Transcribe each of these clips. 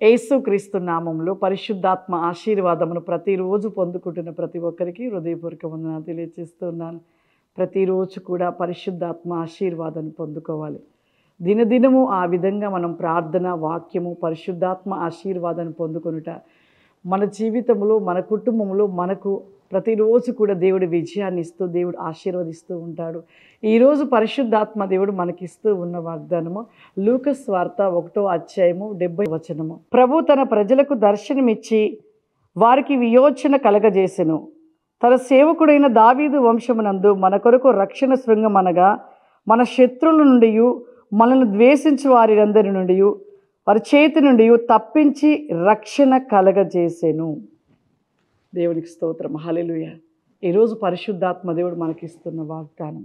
యేసుక్రీస్తు నామములో పరిశుద్ధాత్మ ఆశీర్వాదమును ప్రతిరోజు పొందుకుంటున్న ప్రతి ఒక్కరికి హృదయపూర్వక వందనాలు తెలియజేస్తున్నాను. ప్రతిరోజు కూడా పరిశుద్ధాత్మ ఆశీర్వాదాన్ని పొందుకోవాలి. దినదినము ఆ విధంగా మనం ప్రార్థన, వాక్యము, పరిశుద్ధాత్మ ఆశీర్వాదాన్ని పొందుకొనుట మన జీవితంలో, మన కుటుంబంలో మనకు ప్రతిరోజు కూడా దేవుడు విజయాన్ని ఇస్తూ, దేవుడు ఆశీర్వదిస్తూ ఉంటాడు. ఈరోజు పరిశుద్ధాత్మ దేవుడు మనకిస్తూ ఉన్న వాగ్దానము లూకా సువార్త 1:70 ప్రభు తన ప్రజలకు దర్శనమిచ్చి వారికి వియోచన కలగజేసెను. తన సేవకుడైన దావీదు వంశమునందు మన కొరకు రక్షణ శృంగమనగా మన శత్రువుల నుండి, మనల్ని ద్వేషించు వారందరి నుండి, వారి చేతి నుండి తప్పించి రక్షణ కలగజేసెను. దేవునికి స్తోత్రం, హల్లెలూయా. ఈరోజు పరిశుద్ధాత్మ దేవుడు మనకిస్తున్న వాగ్దానం.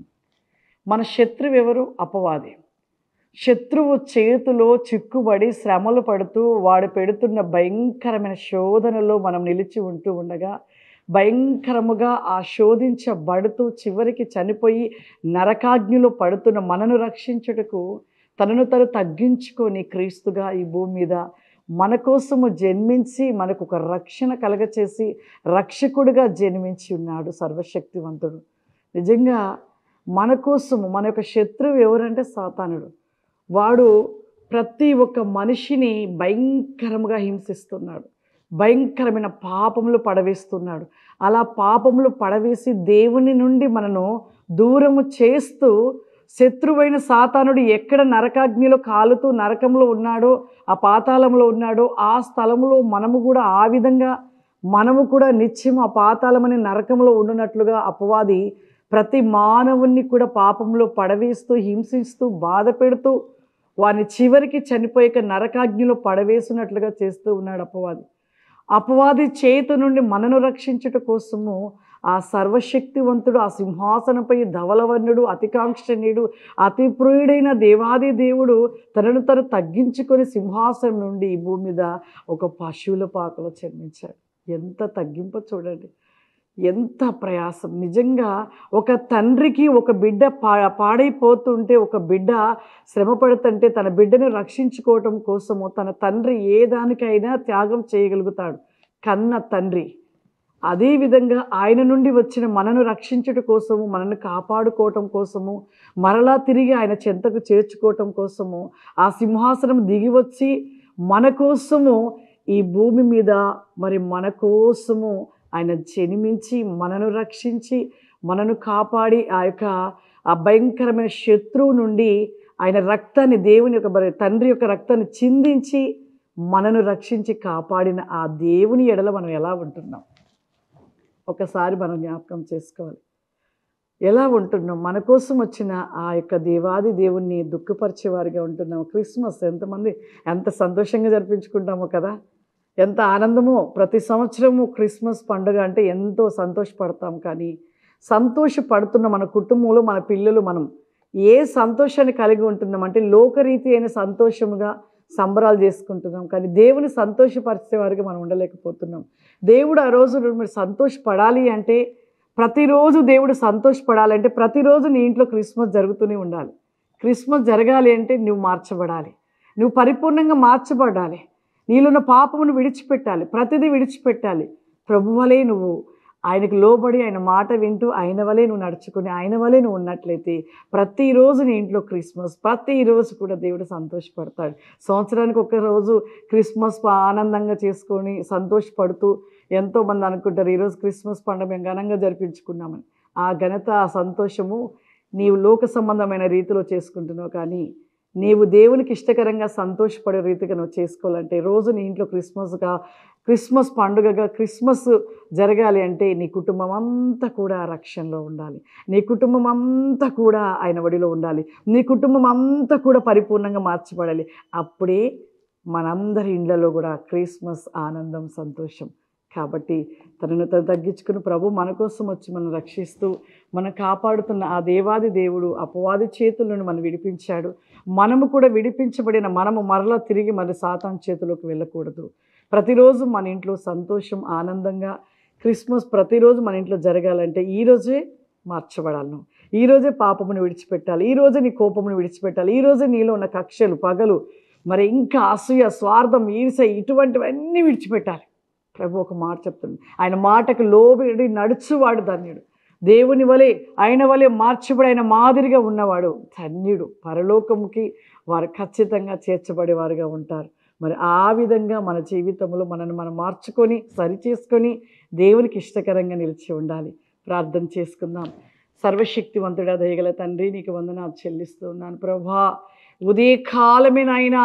మన శత్రువు ఎవరు? అపవాది. శత్రువు చేతిలో చిక్కుబడి శ్రమలు పడుతూ వాడు పెడుతున్న భయంకరమైన శోధనలో మనం నిలిచి ఉంటూ ఉండగా, భయంకరముగా ఆ శోధించబడుతూ చివరికి చనిపోయి నరకాగ్నిలో పడుతున్న మనను రక్షించుటకు తనను తను తగ్గించుకొని క్రీస్తుగా ఈ భూమి మీద మన కోసము జన్మించి మనకు ఒక రక్షణ కలగచేసి రక్షకుడిగా జన్మించి ఉన్నాడు సర్వశక్తివంతుడు. నిజంగా మన కోసము, మన యొక్క శత్రువు ఎవరంటే సాతానుడు. వాడు ప్రతి ఒక్క మనిషిని భయంకరంగా హింసిస్తున్నాడు, భయంకరమైన పాపములు పడవేస్తున్నాడు. అలా పాపములు పడవేసి దేవుని నుండి మనను దూరము చేస్తూ, శత్రువైన సాతానుడు ఎక్కడ నరకాగ్నిలో కాలుతూ నరకంలో ఉన్నాడో, ఆ పాతాళంలో ఉన్నాడో, ఆ స్థలంలో మనము కూడా ఆ విధంగా మనము కూడా నిత్యం ఆ పాతాళమనే నరకంలో ఉండునట్లుగా అపవాది ప్రతి మానవుణ్ణి కూడా పాపంలో పడవేస్తూ, హింసిస్తూ, బాధ పెడుతూ, వారిని చివరికి చనిపోయాక నరకాగ్నిలో పడవేసినట్లుగా చేస్తూ ఉన్నాడు అపవాది చేతి నుండి మనను రక్షించుట కోసము ఆ సర్వశక్తివంతుడు, ఆ సింహాసనంపై ధవలవర్ణుడు, అతికాంక్షణీయుడు, అతి ప్రియుడైన దేవాది దేవుడు తనను తను తగ్గించుకొని సింహాసనం నుండి ఈ భూమి మీద ఒక పశువుల పాకలో జన్మించాడు. ఎంత తగ్గింపో చూడండి, ఎంత ప్రయాసం. నిజంగా ఒక తండ్రికి ఒక బిడ్డ పాడైపోతుంటే, ఒక బిడ్డ శ్రమ పడుతుంటే తన బిడ్డను రక్షించుకోవటం కోసము తన తండ్రి ఏ దానికైనా త్యాగం చేయగలుగుతాడు, కన్న తండ్రి. అదేవిధంగా ఆయన నుండి వచ్చిన మనను రక్షించుట కోసము, మనను కాపాడుకోవటం కోసము, మరలా తిరిగి ఆయన చెంతకు చేర్చుకోవటం కోసము ఆ సింహాసనం దిగి వచ్చి మన కోసము ఈ భూమి మీద మన కోసము ఆయన జన్మించి మనను రక్షించి మనను కాపాడి ఆ భయంకరమైన శత్రువు నుండి ఆయన రక్తాన్ని, దేవుని యొక్క తండ్రి యొక్క రక్తాన్ని చిందించి మనను రక్షించి కాపాడిన ఆ దేవుని ఎడల మనం ఎలా ఉంటున్నాం ఒకసారి మనం జ్ఞాపకం చేసుకోవాలి. ఎలా ఉంటున్నాం? మన కోసం వచ్చిన ఆ యొక్క దేవాది దేవుణ్ణి దుఃఖపరిచేవారిగా ఉంటున్నాం. క్రిస్మస్ ఎంత సంతోషంగా జరిపించుకుంటామో కదా, ఎంత ఆనందమో. ప్రతి సంవత్సరము క్రిస్మస్ పండుగ అంటే ఎంతో సంతోషపడతాం. కానీ సంతోషపడుతున్న మన కుటుంబంలో మన పిల్లలు మనం ఏ సంతోషాన్ని కలిగి ఉంటున్నాం అంటే లోకరీతి అయిన సంతోషముగా సంబరాలు చేసుకుంటున్నాం. కానీ దేవుని సంతోషపరిచేవారికి మనం ఉండలేకపోతున్నాం. దేవుడు ఆ రోజు మీరు సంతోషపడాలి అంటే, ప్రతిరోజు దేవుడు సంతోషపడాలంటే ప్రతిరోజు నీ ఇంట్లో క్రిస్మస్ జరుగుతూనే ఉండాలి. క్రిస్మస్ జరగాలి అంటే నువ్వు మార్చబడాలి, నువ్వు పరిపూర్ణంగా మార్చబడాలి. నీలోన్న పాపమును విడిచిపెట్టాలి, ప్రతిదీ విడిచిపెట్టాలి. ప్రభువలే నువ్వు ఆయనకు లోబడి, ఆయన మాట వింటూ, ఆయన వలే నువ్వు నడుచుకుని, ఆయన వలే నువ్వు ఉన్నట్లయితే ప్రతిరోజు నీ ఇంట్లో క్రిస్మస్, ప్రతిరోజు కూడా దేవుడు సంతోషపడతాడు. సంవత్సరానికి ఒక రోజు క్రిస్మస్ ఆనందంగా చేసుకొని సంతోషపడుతూ ఎంతోమంది అనుకుంటారు ఈరోజు క్రిస్మస్ పండుగ మేము ఘనంగా జరిపించుకున్నామని. ఆ ఘనత, ఆ సంతోషము నీవు లోక సంబంధమైన రీతిలో చేసుకుంటున్నావు. కానీ నీవు దేవునికి ఇష్టకరంగా సంతోషపడే రీతిగా నువ్వు చేసుకోవాలంటే, రోజు నీ ఇంట్లో క్రిస్మస్ పండుగగా క్రిస్మస్ జరగాలి అంటే నీ కుటుంబం అంతా కూడా రక్షణలో ఉండాలి, నీ కుటుంబం అంతా కూడా ఆయన ఒడిలో ఉండాలి, నీ కుటుంబం అంతా కూడా పరిపూర్ణంగా మార్చబడాలి. అప్పుడే మనందరి ఇండ్లలో కూడా క్రిస్మస్ ఆనందం, సంతోషం. కాబట్టి తనను తను తగ్గించుకుని ప్రభు మన కోసం వచ్చి మనం రక్షిస్తూ, మనం కాపాడుతున్న ఆ దేవాది దేవుడు అపవాది చేతుల నుండి మనం విడిపించాడు. మనము కూడా విడిపించబడిన మనము మరలా తిరిగి సాతాను చేతిలోకి వెళ్ళకూడదు. ప్రతిరోజు మన ఇంట్లో సంతోషం, ఆనందంగా క్రిస్మస్ ప్రతిరోజు మన ఇంట్లో జరగాలంటే ఈరోజే మార్చబడాలను, ఈరోజే పాపమును విడిచిపెట్టాలి, ఈరోజే నీ కోపమును విడిచిపెట్టాలి, ఈరోజే నీలో ఉన్న కక్షలు, పగలు, మరి ఇంకా అసూయ, స్వార్థం, ఈర్ష్య ఇటువంటివన్నీ విడిచిపెట్టాలి. ప్రభు ఒక మాట చెప్తుంది, ఆయన మాటకు లోబడి నడుచువాడు ధన్యుడు. దేవుని వలె ఆయన వలె మార్చబడి ఆయన మాదిరిగా ఉన్నవాడు ధన్యుడు. పరలోకముకి వారు ఖచ్చితంగా చేర్చబడేవారుగా ఉంటారు. మరి ఆ విధంగా మన జీవితంలో మనల్ని మనం మార్చుకొని సరిచేసుకొని దేవునికి ఇష్టకరంగా నిలిచి ఉండాలి. ప్రార్థన చేసుకుందాం. సర్వశక్తివంతుడా, దయగల తండ్రి, నీకు వందనాలు చెల్లిస్తూ ఉన్నాను ప్రభా. ఉదయకాలమే నాయన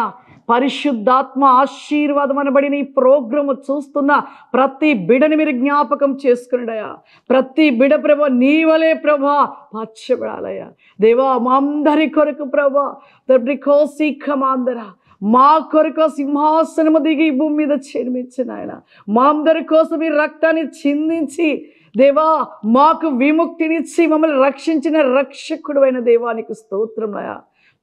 పరిశుద్ధాత్మ ఆశీర్వాదం అనబడిన ఈ ప్రోగ్రాము చూస్తున్న ప్రతి బిడని మీరు జ్ఞాపకం చేసుకున్నాడయా. ప్రతి బిడ ప్రభా నీ వలే ప్రభా మార్చబడాలయ్యా. దేవా మా అందరి కొరకు ప్రభా తండ్రి కోసిఖమాందర మా కొరకు సింహాసనము దిగి ఈ భూమి మీద జన్మించిన ఆయన మా అందరి కోసం ఈ రక్తాన్ని చిందించి దేవా మాకు విముక్తినిచ్చి మమ్మల్ని రక్షించిన రక్షకుడు అయిన దేవానికి స్తోత్రమయ్యా.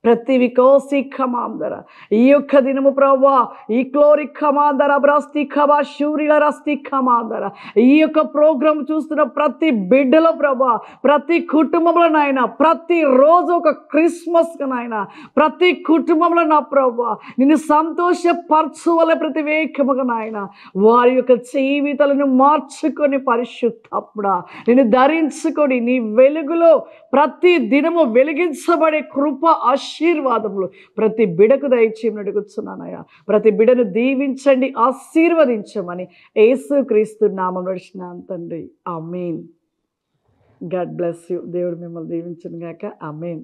ప్రతి వికోసి ఖమాందర ఈ యొక్క దినము ప్రభా ఈ క్లోరి ఖమాందర బ్రాస్తి ఖబా శూరిల రస్తి ఖమాందర ఈ యొక్క ప్రోగ్రాం చూస్తున్న ప్రతి బిడ్డలో ప్రభా ప్రతి కుటుంబంలో నాయన ప్రతి రోజు ఒక క్రిస్మస్ నాయన ప్రతి కుటుంబంలో నా ప్రభా నిన్ను సంతోషపరచువలే ప్రతి వేకముగా నాయన వారి యొక్క జీవితాలను మార్చుకొని పరిశుద్ధాత్ముడా నిన్ను ధరించుకొని నీ వెలుగులో ప్రతి దినము వెలిగించబడే కృప ఆశీర్వాదములు ప్రతి బిడకు దయచేయమని అడుగుతున్నానయ్యా. ప్రతి బిడను దీవించండి, ఆశీర్వదించమని యేసుక్రీస్తు నామములో నడిచినాను తండ్రి. ఆమేన్. God bless you. దేవుడు మిమ్మల్ని దీవించును గాక. ఆమేన్.